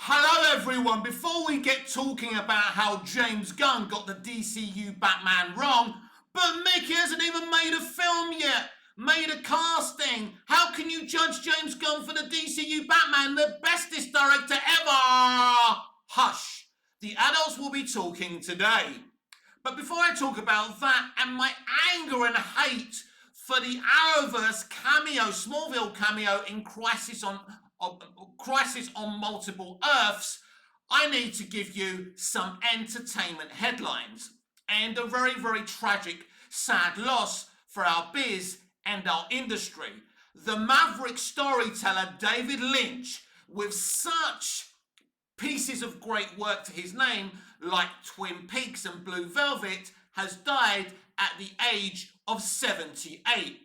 Hello everyone, before we get talking about how James Gunn got the DCU Batman wrong, but Mickey hasn't even made a film yet, made a casting. How can you judge James Gunn for the DCU Batman, the bestest director ever? Hush, the adults will be talking today. But before I talk about that and my anger and hate for the Arrowverse cameo, Smallville cameo in Crisis on Multiple Earths, I need to give you some entertainment headlines and a very, very tragic, sad loss for our biz and our industry. The maverick storyteller David Lynch, with such pieces of great work to his name, like Twin Peaks and Blue Velvet, has died at the age of 78.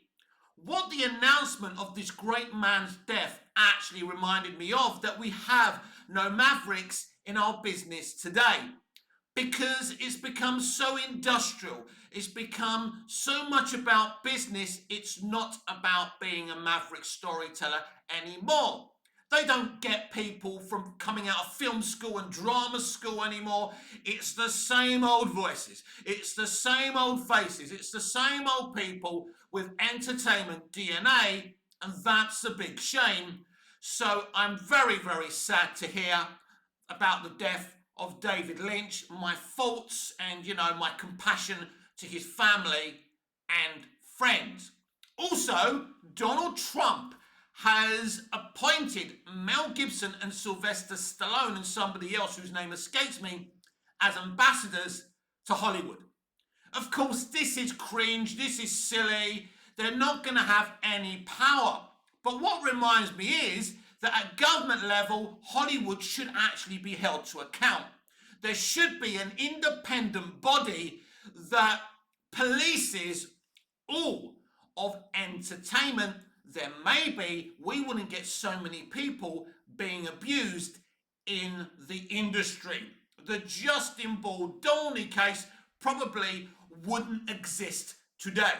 What the announcement of this great man's death actually reminded me of, that we have no mavericks in our business today. Because it's become so industrial, it's become so much about business, it's not about being a maverick storyteller anymore. They don't get people from coming out of film school and drama school anymore. It's the same old voices. It's the same old faces. It's the same old people with entertainment DNA, and that's a big shame. So I'm very, very sad to hear about the death of David Lynch. My thoughts and, my compassion to his family and friends. Also, Donald Trump has appointed Mel Gibson and Sylvester Stallone and somebody else whose name escapes me as ambassadors to Hollywood. Of course, this is cringe, this is silly, they're not going to have any power. But what reminds me is that at government level, Hollywood should actually be held to account. There should be an independent body that polices all of entertainment. Then maybe we wouldn't get so many people being abused in the industry. The Justin Baldoni case probably wouldn't exist today.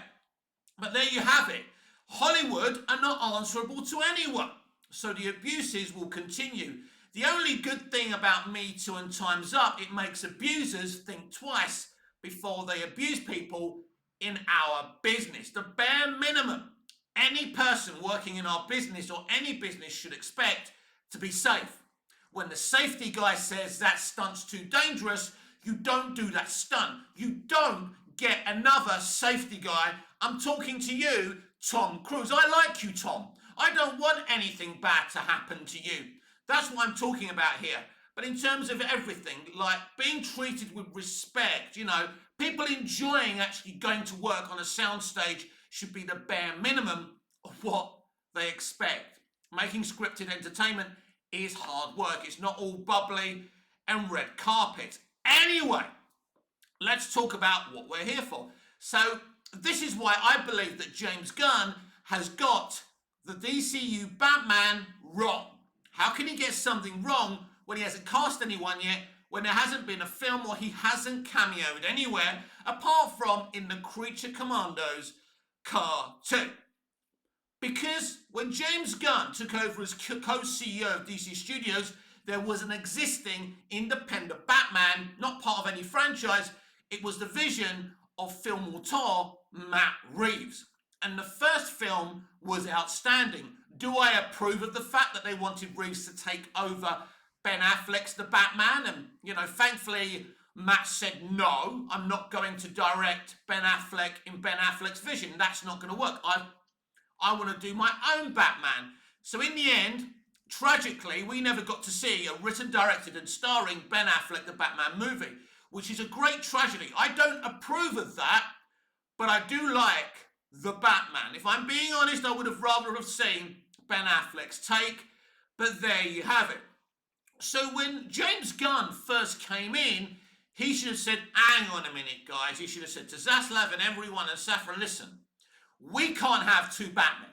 But there you have it. Hollywood are not answerable to anyone, so the abuses will continue. The only good thing about Me Too and Time's Up, it makes abusers think twice before they abuse people in our business. The bare minimum any person working in our business or any business should expect to be safe. When the safety guy says that stunt's too dangerous, you don't do that stunt. You don't get another safety guy. I'm talking to you, Tom Cruise. I like you, Tom. I don't want anything bad to happen to you. That's what I'm talking about here. But in terms of everything, like being treated with respect, people enjoying actually going to work on a soundstage should be the bare minimum of what they expect. Making scripted entertainment is hard work. It's not all bubbly and red carpet. Anyway, let's talk about what we're here for. So this is why I believe that James Gunn has got the DCU Batman wrong. How can he get something wrong when he hasn't cast anyone yet, when there hasn't been a film or he hasn't cameoed anywhere apart from in the Creature Commandos cartoon? Because when James Gunn took over as co-CEO of DC Studios, there was an existing independent Batman, not part of any franchise. It was the vision of film auteur Matt Reeves. And the first film was outstanding. Do I approve of the fact that they wanted Reeves to take over Ben Affleck's The Batman? And, thankfully, Matt said, no, I'm not going to direct Ben Affleck in Ben Affleck's vision. That's not going to work. I want to do my own Batman. So in the end, tragically, we never got to see a written, directed and starring Ben Affleck, the Batman movie, which is a great tragedy. I don't approve of that, but I do like the Batman. If I'm being honest, I would have rather have seen Ben Affleck's take, but there you have it. So when James Gunn first came in, he should have said, hang on a minute, guys. He should have said to Zaslav and everyone and Safran, listen, we can't have two Batmen.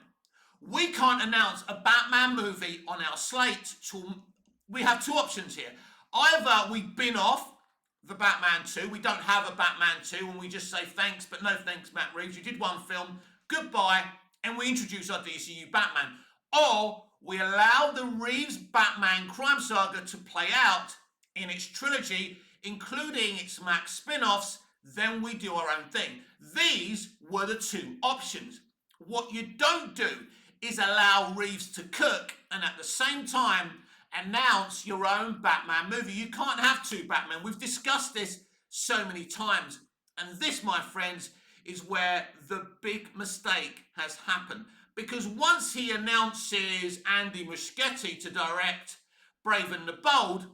We can't announce a Batman movie on our slate. We have two options here. Either we bin off the Batman 2, we don't have a Batman 2, and we just say thanks, but no thanks, Matt Reeves. You did one film, goodbye, and we introduce our DCU Batman. Or we allow the Reeves Batman crime saga to play out in its trilogy, including its Max spin-offs, then we do our own thing. These were the two options. What you don't do is allow Reeves to cook and at the same time announce your own Batman movie. You can't have two Batman. We've discussed this so many times. And this, my friends, is where the big mistake has happened. Because once he announces Andy Muschietti to direct Brave and the Bold,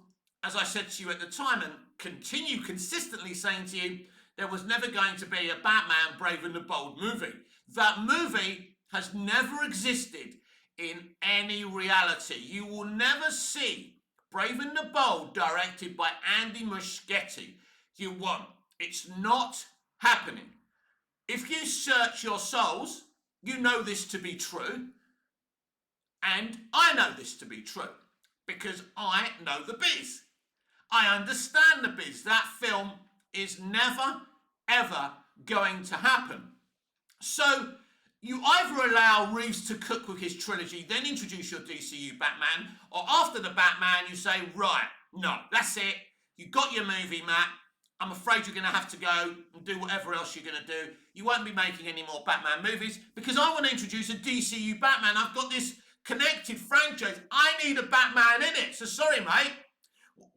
as I said to you at the time and continue consistently saying to you, there was never going to be a Batman Brave and the Bold movie. That movie has never existed in any reality. You will never see Brave and the Bold directed by Andy Muschietti. You won't. It's not happening. If you search your souls, you know this to be true. And I know this to be true because I know the biz. I understand the biz. That film is never, ever going to happen. So you either allow Reeves to cook with his trilogy, then introduce your DCU Batman, or after the Batman, you say, right, no, that's it. You got your movie, Matt. I'm afraid you're going to have to go and do whatever else you're going to do. You won't be making any more Batman movies because I want to introduce a DCU Batman. I've got this connected franchise. I need a Batman in it. So sorry, mate.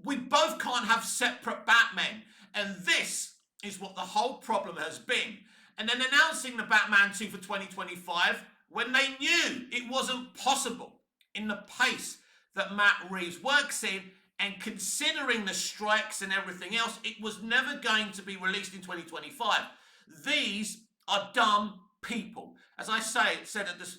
We both can't have separate Batmen. And this is what the whole problem has been. And then announcing the Batman 2 for 2025 when they knew it wasn't possible in the pace that Matt Reeves works in, and considering the strikes and everything else, it was never going to be released in 2025. These are dumb people. As I said at this,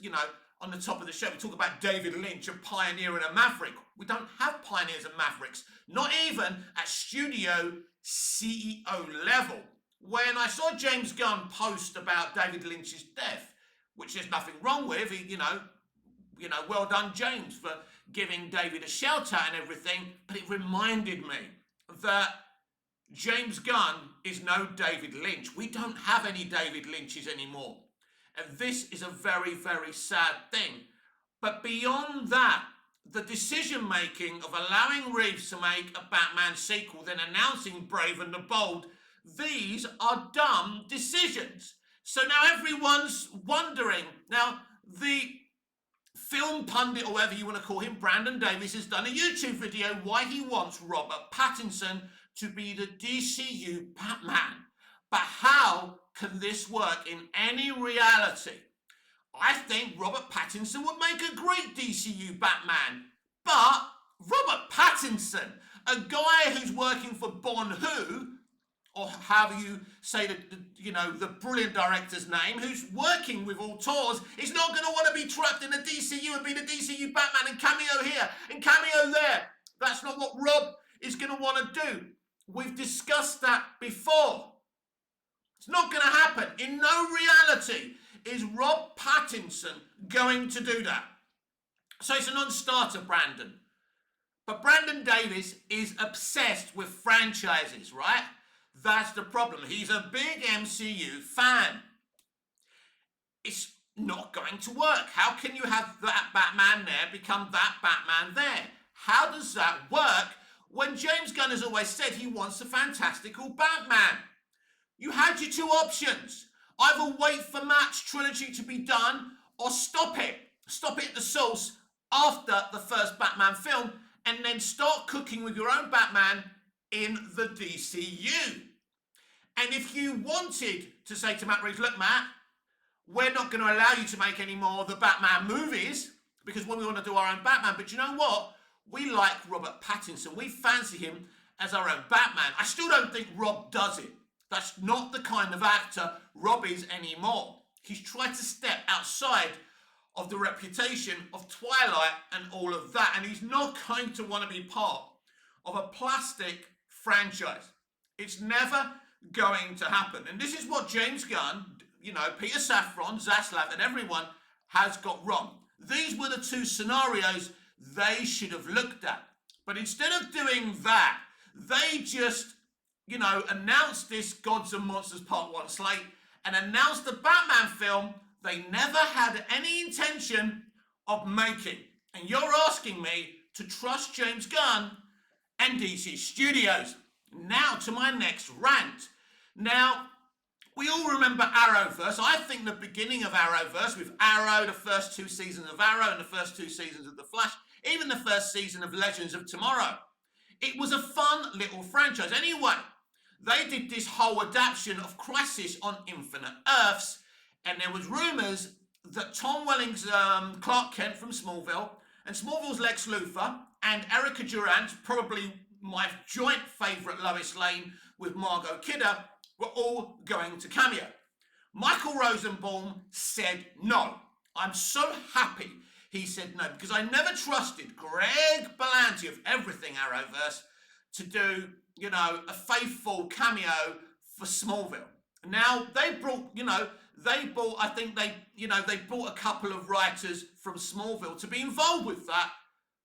on the top of the show, we talk about David Lynch, a pioneer and a maverick. We don't have pioneers and mavericks, not even at studio CEO level. When I saw James Gunn post about David Lynch's death, which there's nothing wrong with, well done, James, for giving David a shout out and everything, but it reminded me that James Gunn is no David Lynch. We don't have any David Lynches anymore. And this is a very, very sad thing. But beyond that, the decision making of allowing Reeves to make a Batman sequel, then announcing Brave and the Bold, these are dumb decisions. So now everyone's wondering. Now, the film pundit, or whatever you want to call him, Brandon Davis, has done a YouTube video why he wants Robert Pattinson to be the DCU Batman. But how can this work in any reality? I think Robert Pattinson would make a great DCU Batman. But Robert Pattinson, a guy who's working for Bon Hu, or however you say the brilliant director's name, who's working with auteurs, is not going to want to be trapped in the DCU and be the DCU Batman and cameo here and cameo there. That's not what Rob is going to want to do. We've discussed that before. It's not going to happen. In no reality is Rob Pattinson going to do that. So it's a non-starter, Brandon. But Brandon Davis is obsessed with franchises, right? That's the problem. He's a big MCU fan. It's not going to work. How can you have that Batman there become that Batman there? How does that work when James Gunn has always said he wants a fantastical Batman? You had your two options. Either wait for Matt's trilogy to be done or stop it. Stop it at the source after the first Batman film and then start cooking with your own Batman in the DCU. And if you wanted to say to Matt Reeves, look, Matt, we're not going to allow you to make any more of the Batman movies because we want to do our own Batman. But you know what? We like Robert Pattinson. We fancy him as our own Batman. I still don't think Rob does it. That's not the kind of actor Rob is anymore. He's tried to step outside of the reputation of Twilight and all of that. And he's not going to want to be part of a plastic franchise. It's never going to happen. And this is what James Gunn, Peter Safran, Zaslav, and everyone has got wrong. These were the two scenarios they should have looked at. But instead of doing that, they just, announced this Gods and Monsters Part 1 slate and announced the Batman film they never had any intention of making. And you're asking me to trust James Gunn and DC Studios. Now to my next rant. Now, we all remember Arrowverse. I think the beginning of Arrowverse, with Arrow, the first 2 seasons of Arrow and the first 2 seasons of The Flash, even the first season of Legends of Tomorrow, it was a fun little franchise. Anyway, they did this whole adaptation of Crisis on Infinite Earths, and there was rumours that Tom Welling's Clark Kent from Smallville, and Smallville's Lex Luthor, and Erica Durant, probably my joint favourite Lois Lane with Margot Kidder, were all going to cameo. Michael Rosenbaum said no. I'm so happy he said no, because I never trusted Greg Berlanti of Everything Arrowverse to do, a faithful cameo for Smallville. Now, they brought a couple of writers from Smallville to be involved with that,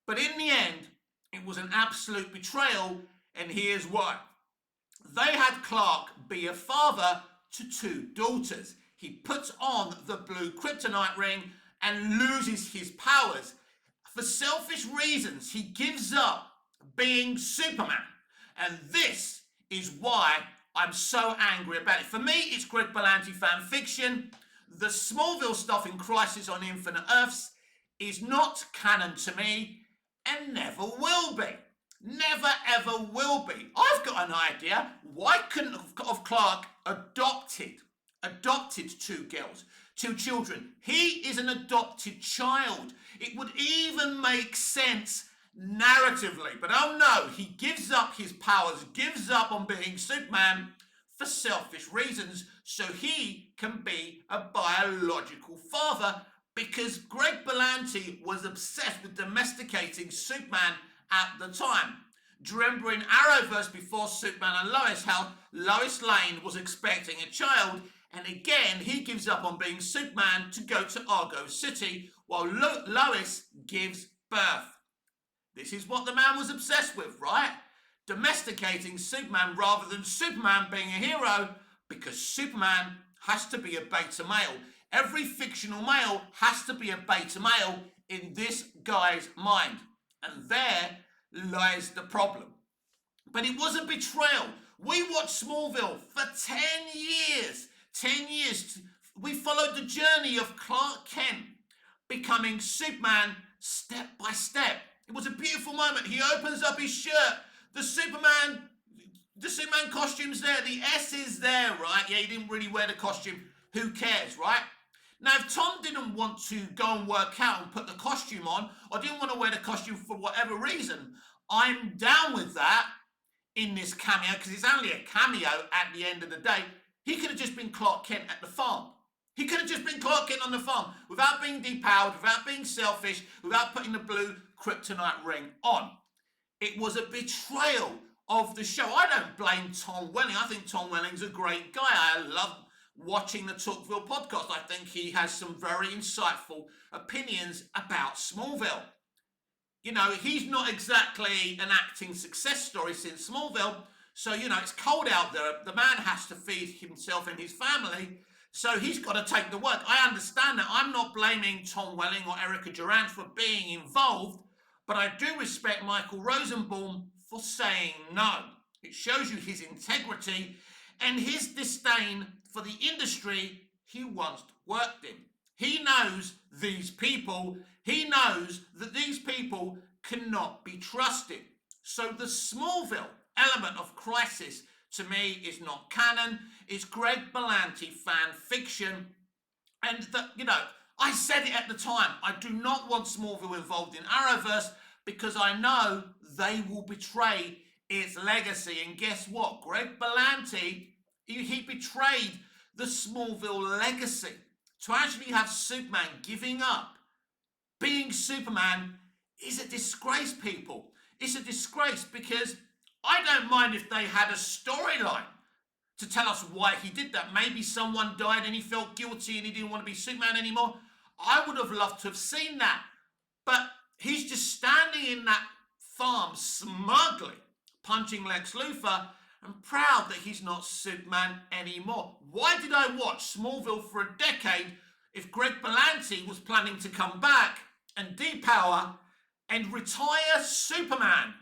but in the end, it was an absolute betrayal, and here's why. They had Clark be a father to 2 daughters. He puts on the blue kryptonite ring and loses his powers. For selfish reasons, he gives up being Superman. And this is why I'm so angry about it. For me, it's Greg Berlanti fan fiction. The Smallville stuff in Crisis on Infinite Earths is not canon to me and never will be. Never ever will be. I've got an idea. Why couldn't have Clark adopted 2 girls, 2 children? He is an adopted child. It would even make sense narratively. But oh no, he gives up his powers, gives up on being Superman for selfish reasons so he can be a biological father, because Greg Berlanti was obsessed with domesticating Superman at the time. Do you remember in Arrowverse before Superman and Lois, how Lois Lane was expecting a child, and again he gives up on being Superman to go to Argo City while Lois gives birth. This is what the man was obsessed with, right? Domesticating Superman rather than Superman being a hero, because Superman has to be a beta male. Every fictional male has to be a beta male in this guy's mind. And there lies the problem. But it was a betrayal. We watched Smallville for 10 years. 10 years. We followed the journey of Clark Kent becoming Superman step by step. It was a beautiful moment. He opens up his shirt. The Superman costume's there. The S is there, right? Yeah, he didn't really wear the costume. Who cares, right? Now, if Tom didn't want to go and work out and put the costume on, or didn't want to wear the costume for whatever reason, I'm down with that in this cameo, because it's only a cameo at the end of the day. He could have just been Clark Kent at the farm. He could have just been Clark Kent on the farm without being depowered, without being selfish, without putting the blue kryptonite ring on. It was a betrayal of the show. I don't blame Tom Welling. I think Tom Welling's a great guy. I love watching the Talkville podcast. I think he has some very insightful opinions about Smallville. He's not exactly an acting success story since Smallville. So, it's cold out there. The man has to feed himself and his family. So he's got to take the work. I understand that. I'm not blaming Tom Welling or Erica Durant for being involved, but I do respect Michael Rosenbaum for saying no. It shows you his integrity and his disdain for the industry he once worked in. He knows these people. He knows that these people cannot be trusted. So the Smallville element of Crisis, to me, is not canon. It's Greg Berlanti fan fiction. And, I said it at the time. I do not want Smallville involved in Arrowverse because I know they will betray its legacy. And guess what? Greg Berlanti, he betrayed the Smallville legacy. To actually have Superman giving up being Superman is a disgrace, people. It's a disgrace, because I don't mind if they had a storyline to tell us why he did that. Maybe someone died and he felt guilty and he didn't want to be Superman anymore. I would have loved to have seen that. But he's just standing in that farm smugly, punching Lex Luthor, and proud that he's not Superman anymore. Why did I watch Smallville for a decade if Greg Berlanti was planning to come back and depower and retire Superman.